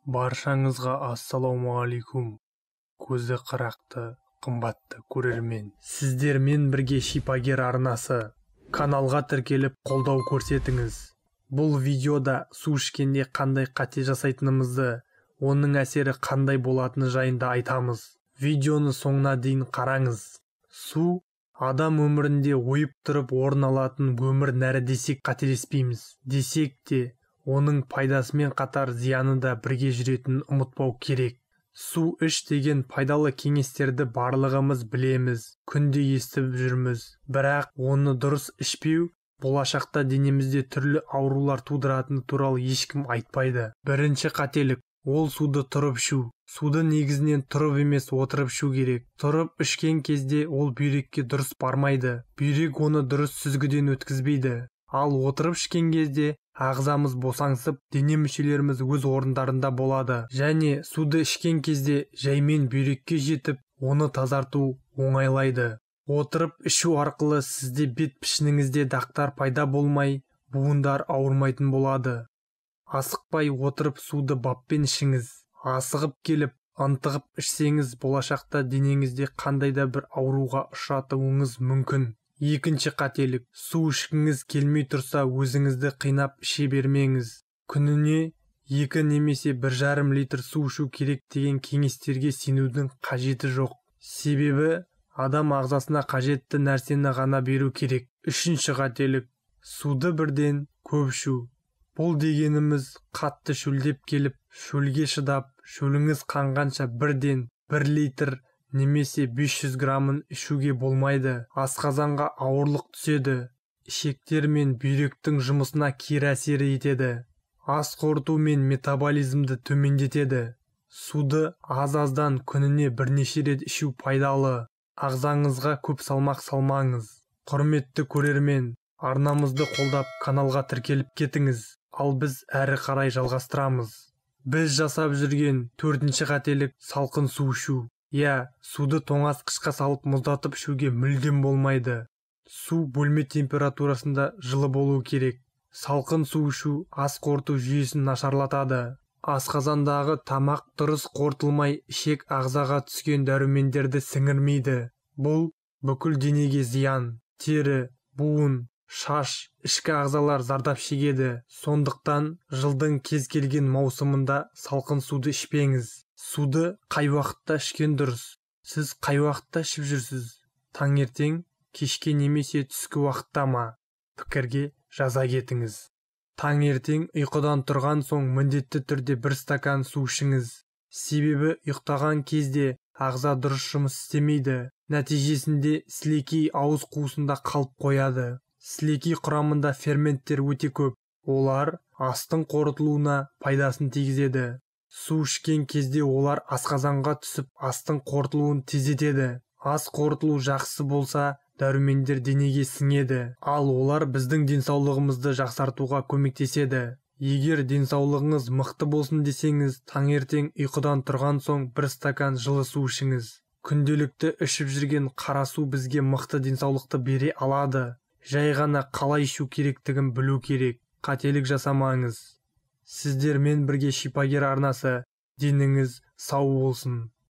Баршаңызға ассалаумағалейкум, көзі қырақты, қымбатты көрермен. Сіздермен бірге Шипагер арнасы. Каналға тіркеліп қолдау көрсетіңіз. Бұл видеода су ішкенде қандай қате жасайтынымызды, оның әсері қандай болатыны жайында айтамыз. Видеоны соңына дейін қараңыз. Су адам өмірінде ойып тұрып орын алатын өмір нәрі десек қателеспейміз. Десек те, оның пайдасымен қатар зияны да бірге жүретінін ұмытпау керек. Су іш деген пайдалы кеңестерді барлығымыз білеміз, күнде естіп жүрміз. Бірақ оны дұрыс ішпеу болашақта денемізде түрлі аурулар тудыратыны туралы ешкім айтпайды. Бірінші қателік – ол суды тұрып ішу. Суды негізінен тұрып емес отырып ішу керек. Тұрып ішкен кезде ол бүйрекке дұрыс бармайды. Бүйрек оны дұрыс сүзгіден өткізбейді. Ал отырып ішкен кезде ағзамыз босаңсып, дене мүшелеріміз өз орындарында болады. Және суды ішкен кезде жаймен бүйрекке жетіп, оны тазарту оңайлайды. Отырып ішу арқылы сізде бет пішініңізде дақтар пайда болмай, буындар ауырмайтын болады. Асықпай отырып суды баппен ішіңіз. Асығып келіп, ынтығып ішсеңіз, болашақта денеңізде қандай да бір ауруға ұшыратуыңыз мүмкін. Екінші қателік, су ішкіңіз келмей тұрса, өзіңізді қинап іше бермеңіз. Күніне 2 немесе 1,5 литр су ішу керек деген кеңестерге сенудің қажеті жоқ. Себебі адам ағзасына қажетті нәрсені ғана беру керек. Үшінші қателік, суды бірден көп ішу. Бұл дегеніміз қатты шөлдеп келіп, шөлге шыдап, шөліңіз қанғанша бірден 1 литр немесе 500 грамын ішуге болмайды. Асқазанға ауырлық түседі. Ішектер мен бүйректің жұмысына кері әсер етеді. Ас қорыту мен метаболизмді төмендетеді. Суды аз-аздан күніне бірнеше рет ішу пайдалы. Ағзаңызға көп салмақ салмаңыз. Құрметті көрермен, арнамызды қолдап каналға тіркеліп кетіңіз. Ал біз әрі қарай жалғастырамыз. Біз жасап жүрген 4-ші қателік салқын су ішу. Суды тоңазытқышқа салып мұздатып ішуге мүлдем болмайды. Су бөлме температурасында жылы болу керек. Салқын су ішу ас қорыту жүйесін нашарлатады. Асқазандағы тамақ дұрыс қорытылмай, ішек ағзаға түскен дәрумендерді сіңірмейді. Бұл бүкіл денеге зиян. Тері, буын, шаш, ішкі ағзалар зардап шегеді. Сондықтан жылдың кез келген маусымында салқын суды ішпеңіз. Суды қай уақытта ішкен дұрыс? Сіз қай уақытта ішіп жүрсіз? Таңертең, кешке немесе түскі уақытта ма? Пікірге жаза кетіңіз. Таңертең ұйқыдан тұрған соң міндетті түрде 1 стакан су ішіңіз. Себебі ұйықтаған кезде ағза дұрыс жұмыс істемейді. Нәтижесінде сілекей ауыз қуысында қалып қояды. Сілекей құрамында ферменттер өте көп. Олар астың қорытылуына пайдасын тигізеді. Су ішкен кезде олар асқазанға түсіп, астың қорытылуын тездетеді. Ас қорытылу жақсы болса, дәрумендер денеге сіңеді. Ал олар біздің денсаулығымызды жақсартуға көмектеседі. Егер денсаулығыңыз мықты болсын десеңіз, таңертең ұйқыдан тұрған соң 1 стакан жылы су ішіңіз. Күнделікті ішіп жүрген қара су бізге мықты денсаулықты бере алады. Жай ғана қалай ішу керектігін білу керек. Қателік жасамаңыз. Сіздермен бірге Шипагер арнасы. Деніңіз сау болсын.